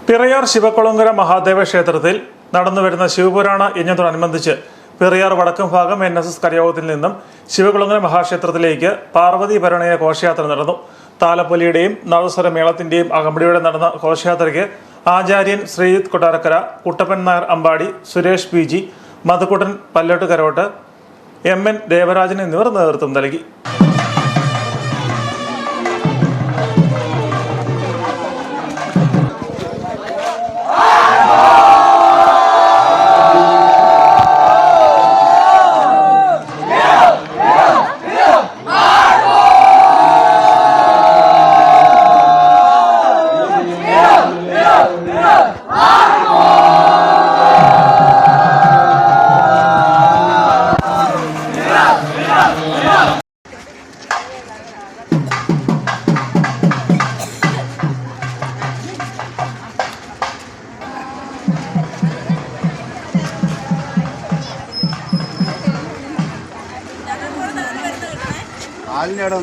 പിറയാർ ശിവകുളങ്ങര മഹാദേവ ക്ഷേത്രത്തിൽ നടന്നുവരുന്ന ശിവപുരാണ യജ്ഞത്തോടനുബന്ധിച്ച് പിറയാർ വടക്കും ഭാഗം NSS കരയോഗത്തിൽ നിന്നും ശിവകുളങ്ങര മഹാക്ഷേത്രത്തിലേക്ക് പാർവതി പരിണയ ഘോഷയാത്ര നടന്നു. താലപ്പൊലിയുടെയും നാദസ്വര മേളത്തിന്റെയും അകമ്പടിയോടെ നടന്ന ഘോഷയാത്രയ്ക്ക് ആചാര്യൻ ശ്രീജിത്ത് കൊട്ടാരക്കര, കുട്ടപ്പൻ നായർ അമ്പാടി, സുരേഷ് PG, മധുക്കുട്ടൻ പല്ലോട്ടുകരോട്ട്, MN ദേവരാജൻ എന്നിവർ നേതൃത്വം നൽകി. ആലിന്റെ അവിടെ